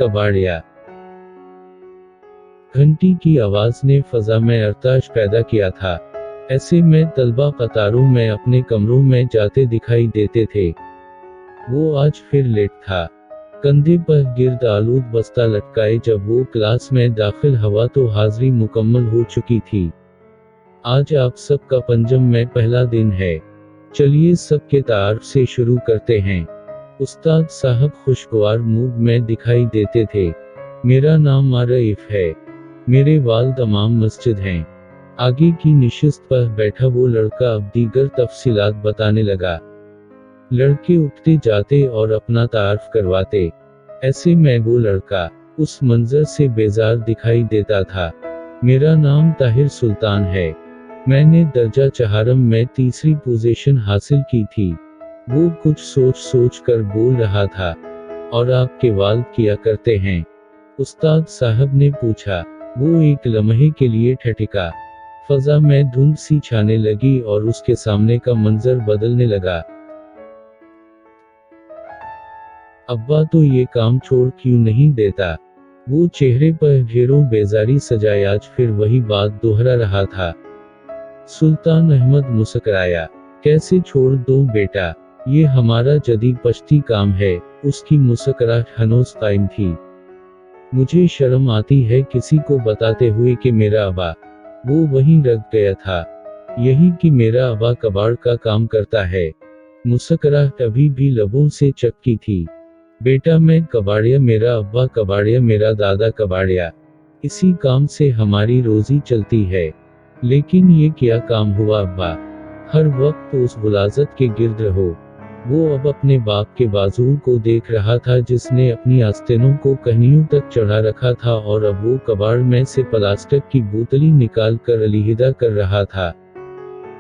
कबाड़िया। घंटी की आवाज ने फजा में अर्ताश पैदा किया था। ऐसे में तलबा कतारों में अपने कमरों में जाते दिखाई देते थे। वो आज फिर लेट था, कंधे पर गिर्द आलूद बस्ता लटकाए। जब वो क्लास में दाखिल हुआ तो हाजिरी मुकम्मल हो चुकी थी। आज आप सबका पंजम में पहला दिन है। चलिए सबके तारीफ से शुरू करते हैं। उस्ताद साहब खुशगवार मूड में दिखाई देते थे। मेरा नाम आरिफ है। मेरे वालिद इमाम मस्जिद हैं। आगे की निशिस्त पर बैठा वो लड़का अब दीगर तफसीलात बताने लगा। लड़के उठते जाते और अपना तारीफ करवाते। ऐसे में वो लड़का उस मंजर से बेजार दिखाई देता था। मेरा नाम ताहिर सुल्तान है। मैंने दर्जा चहारम में तीसरी पोजीशन हासिल की थी। वो कुछ सोच कर बोल रहा था। और आपके वालिद किया करते हैं? उस्ताद साहब ने पूछा। वो एक लम्हे के लिए ठिठका। फजा में धुंध सी छाने लगी और उसके सामने का मंजर बदलने लगा। अब्बा तो ये काम छोड़ क्यों नहीं देता? वो चेहरे पर ढेरों बेजारी सजाए आज फिर वही बात दोहरा रहा था। सुल्तान अहमद मुस्कुराया। कैसे छोड़ दूं बेटा, ये हमारा जदीद पश्ती काम है। उसकी मुस्कुराहट हनोज कायम थी। मुझे शर्म आती है किसी को बताते हुए कि मेरा अब्बा। वो वहीं रख गया था। यही कि मेरा अब्बा कबाड़ का काम करता है। मुस्कुराहट अभी भी लबों से चपकी थी। बेटा मैं कबाड़िया, मेरा अब्बा कबाड़िया, मेरा दादा कबाड़िया। इसी काम से हमारी रोजी चलती है। लेकिन ये क्या काम हुआ अब्बा? हर वक्त उस गुलाजत के गिर्द रहो। वो अब अपने बाप के बाजुओं को देख रहा था जिसने अपनी आस्तीनों को कहनियों तक चढ़ा रखा था और अब वो कबाड़ में से प्लास्टिक की बोतली निकाल कर अलहीदा कर रहा था।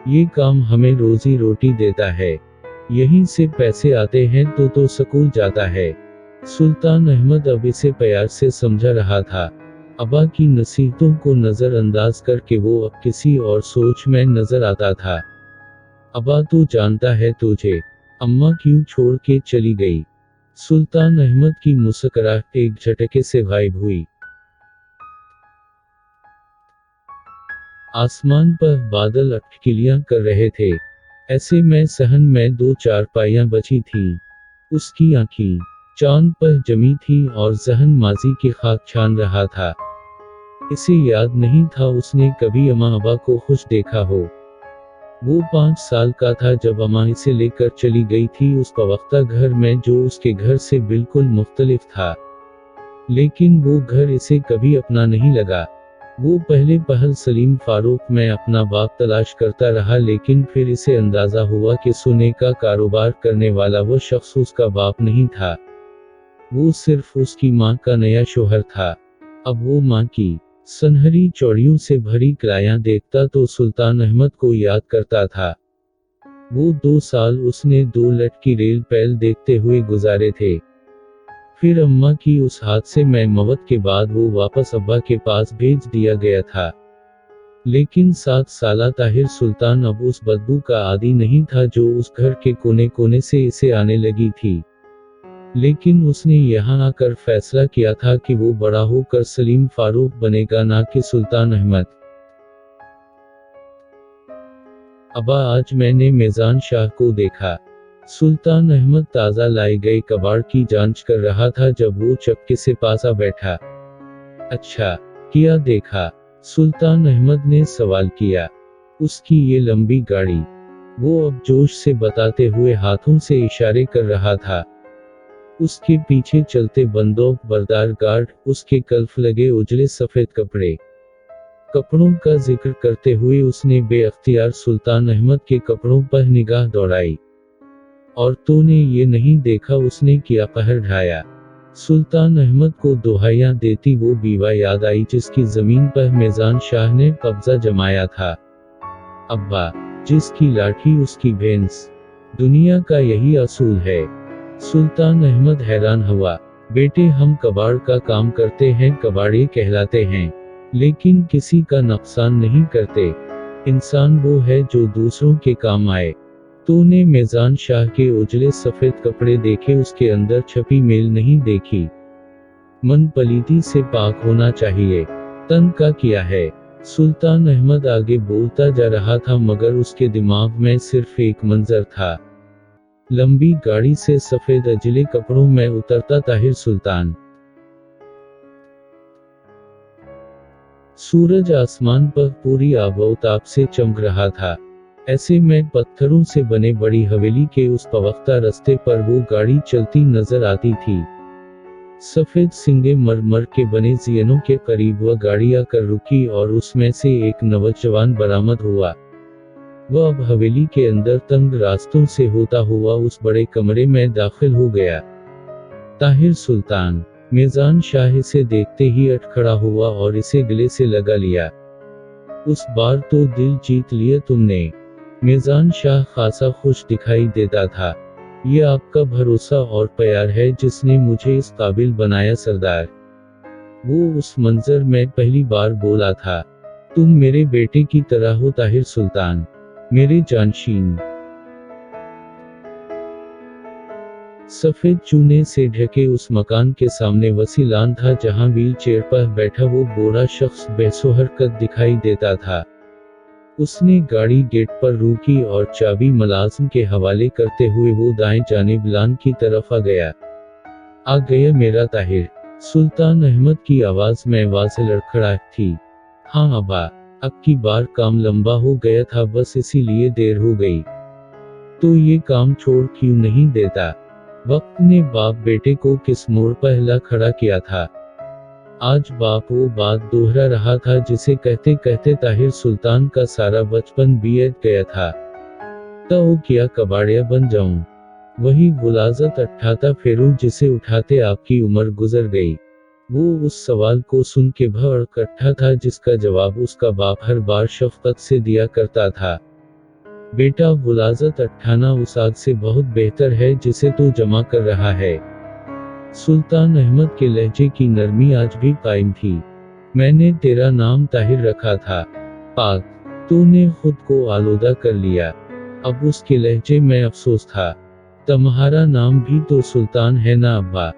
ये काम हमें रोजी रोटी देता है। यहीं से पैसे आते हैं तो स्कूल जाता है। सुल्तान अहमद अब इसे प्यार से समझा रहा था। अब्बा की नसीहतों को नजरअंदाज करके वो अब किसी और सोच में नजर आता था। अब्बा तो जानता है तुझे, अम्मा क्यों छोड़ के चली गई? सुल्तान अहमद की मुस्कुराहट एक झटके से गायब हुई। आसमान पर बादल अटकलियां कर रहे थे। ऐसे में सहन में 2 चारपाइयां बची थीं। उसकी आंखें चांद पर जमी थी और जहन माजी की खाक छान रहा था। इसे याद नहीं था उसने कभी अम्मा अब्बा को खुश देखा हो। वो 5 साल का था जब अम्मा इसे लेकर चली गई थी उस पवख्ता घर में जो उसके घर से बिल्कुल मुख्तलिफ था। लेकिन वो घर इसे कभी अपना नहीं लगा। वो पहले पहल सलीम फारूक में अपना बाप तलाश करता रहा, लेकिन फिर इसे अंदाजा हुआ कि सोने का कारोबार करने वाला वो शख्स उसका बाप नहीं था। वो सिर्फ उसकी माँ का नया शोहर था। अब वो माँ की सनहरी चौड़ियों से भरी कलायां देखता तो सुल्तान अहमद को याद करता था। वो 2 साल उसने 2 लटकी रेल पैल देखते हुए गुजारे थे। फिर अम्मा की उस हादसे में मौत के बाद वो वापस अब्बा के पास भेज दिया गया था। लेकिन 7 साला ताहिर सुल्तान अब उस बदबू का आदी नहीं था जो उस घर के कोने कोने से इसे आने लगी थी। लेकिन उसने यहाँ आकर फैसला किया था कि वो बड़ा होकर सलीम फारूक बनेगा, ना कि सुल्तान अहमद। अब्बा आज मैंने मेजान शाह को देखा। सुल्तान अहमद ताज़ा लाए गए कबाड़ की जांच कर रहा था जब वो चक्के से पास आ बैठा। अच्छा, क्या देखा? सुल्तान अहमद ने सवाल किया। उसकी ये लंबी गाड़ी। वो अब जोश से बताते हुए हाथों से इशारे कर रहा था। उसके पीछे चलते बंदूक बरदार गार्ड, उसके कल्फ लगे उजले सफेद कपड़े। कपड़ों का जिक्र करते हुए उसने बेअख्तियार सुल्तान अहमद के कपड़ों पर निगाह दौड़ाई। और तो ने ये नहीं देखा उसने क्या कहर ढाया। सुल्तान अहमद को दुहाइयां देती वो बीवा याद आई जिसकी जमीन पर मेजान शाह ने कब्जा जमाया था। अब्बा, जिसकी लाठी उसकी भैंस। दुनिया का यही असूल है। सुल्तान अहमद हैरान हुआ। बेटे हम कबाड़ का काम करते हैं, कबाड़ी कहलाते हैं, लेकिन किसी का नुकसान नहीं करते। इंसान वो है जो दूसरों के काम आए। तूने मेजान शाह के उजले सफेद कपड़े देखे, उसके अंदर छपी मेल नहीं देखी। मन पलीती से पाक होना चाहिए। तन का क्या है? सुल्तान अहमद आगे बोलता जा रहा था मगर उसके दिमाग में सिर्फ एक मंजर था। लंबी गाड़ी से सफेद अजले कपड़ों में उतरता ताहिर सुल्तान। सूरज आसमान पर पूरी आबोताब से चमक रहा था। ऐसे में पत्थरों से बने बड़ी हवेली के उस पवख्ता रास्ते पर वो गाड़ी चलती नजर आती थी। सफेद सिंगे मरमर के बने जियनों के करीब वह गाड़ी आकर रुकी और उसमें से एक नौजवान बरामद हुआ। वह अब हवेली के अंदर तंग रास्तों से होता हुआ उस बड़े कमरे में दाखिल हो गया। ताहिर सुल्तान। मिजान शाह इसे देखते ही अट खड़ा हुआ और इसे गले से लगा लिया। उस बार तो दिल जीत लिया तुमने। मिजान शाह खासा खुश दिखाई देता था। ये आपका भरोसा और प्यार है जिसने मुझे इस काबिल बनाया सरदार। वो उस मंजर में पहली बार बोला था। तुम मेरे बेटे की तरह हो ताहिर सुल्तान, मेरे जानशीन। सफेद चूने से ढके उस मकान के सामने वसी लान था जहां व्हील चेयर पर बैठा वो गोरा शख्स बेसोहरकत दिखाई देता था। उसने गाड़ी गेट पर रोकी और चाबी मुलाजिम के हवाले करते हुए वो दाएं जानिब लान की तरफ आ गया मेरा ताहिर। सुल्तान अहमद की आवाज में वाज़ेह लड़खड़ाहट थी। हाँ अब्बा, अब की बार काम लंबा हो गया था, बस इसीलिए देर हो गई। तो ये काम छोड़ क्यों नहीं देता? वक्त ने बाप बेटे को किस मोड़ पर हिला खड़ा किया था। आज बाप वो बात दोहरा रहा था जिसे कहते कहते ताहिर सुल्तान का सारा बचपन बीत गया था। तो क्या कबाड़िया बन जाऊं? वही गुलाजत अट्ठाता फेरू जिसे उठाते आपकी उम्र गुजर गई। वो उस सवाल को सुन के भड़ कट्ठा था जिसका जवाब उसका बाप हर बार शफकत से दिया करता था। बेटा, गुलाजत अट्ठाना उस आग से बहुत बेहतर है जिसे तू जमा कर रहा है। सुल्तान अहमद के लहजे की नरमी आज भी कायम थी। मैंने तेरा नाम ताहिर रखा था। पाक, तूने खुद को आलूदा कर लिया। अब उसके लहजे में अफसोस था। तुम्हारा नाम भी तो सुल्तान है ना अब्बा?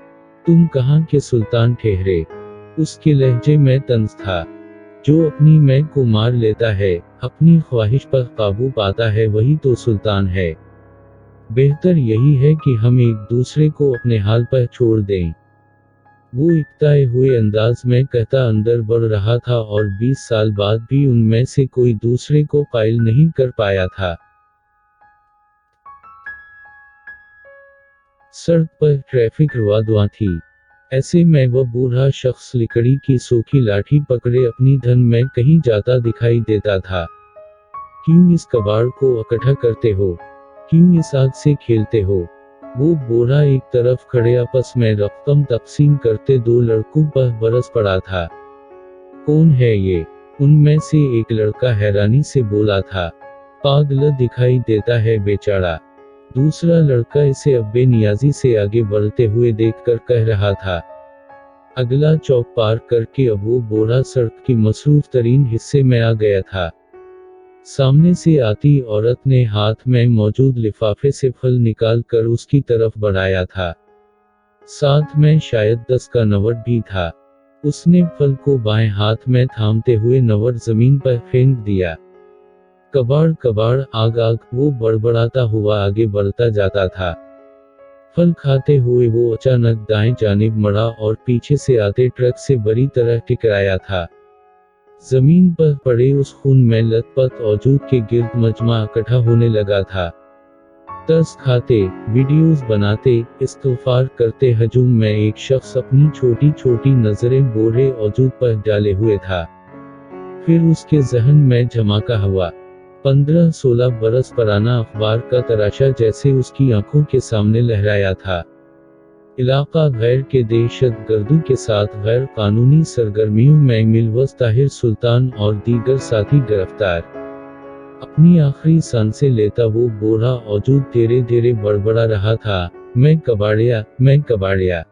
तुम कहाँ के सुल्तान ठहरे? उसके लहजे में तंज था। जो अपनी मैं को मार लेता है, अपनी ख्वाहिश पर काबू पाता है, वही तो सुल्तान है। बेहतर यही है कि हम एक दूसरे को अपने हाल पर छोड़ दें। वो इकताए हुए अंदाज में कहता अंदर बढ़ रहा था और 20 साल बाद भी उनमें से कोई दूसरे को कायल नहीं कर पाया था। सड़क पर ट्रैफिक रुआदुआ थी। ऐसे में वह बूढ़ा शख्स लकड़ी की सूखी लाठी पकड़े अपनी धन में कहीं जाता दिखाई देता था। क्यों इस कबाड़ को इकट्ठा करते हो? क्यों इस आग से खेलते हो? वो बूढ़ा एक तरफ खड़े आपस में रकम तकसीम करते दो लड़कों पर बरस पड़ा था। कौन है ये? उनमें से एक लड़का हैरानी से बोला था। पागल दिखाई देता है बेचारा। दूसरा लड़का इसे अब्बे नियाजी से आगे बढ़ते हुए देखकर कह रहा था। अगला चौक पार करके अब वो बूढ़ा सड़क की मसरूफ तरीन हिस्से में आ गया था। सामने से आती औरत ने हाथ में मौजूद लिफाफे से फल निकाल कर उसकी तरफ बढ़ाया था। साथ में शायद 10 का नोट भी था। उसने फल को बाएं हाथ में थामते हुए नोट जमीन पर फेंक दिया। कबाड़ कबाड़ आग आग, वो बड़बड़ाता हुआ आगे बढ़ता जाता था। फल खाते हुए वो अचानक दाएं जानिब मुड़ा और पीछे से आते ट्रक से बुरी तरह टकराया था। जमीन पर पड़े उस खून में लथपथ औजूद के गिर्द मजमा इकट्ठा होने लगा था। तरस खाते, वीडियोस बनाते, इस्तग़फ़ार करते हजूम में एक शख्स अपनी छोटी छोटी नजरें बूढ़े औजूद पर डाले हुए था। फिर उसके जहन में झमाका हुआ। 15-16 बरस पुराना अखबार का तराशा जैसे उसकी आंखों के सामने लहराया था। इलाका गैर के दहशत गर्दों के साथ गैर कानूनी सरगर्मियों में मुलव्वस ताहिर सुल्तान और दीगर साथी गिरफ्तार। अपनी आखिरी सांसें लेता वो बूढ़ा औजूद धीरे धीरे बड़बड़ा रहा था, मैं कबाड़िया, मैं कबाड़िया।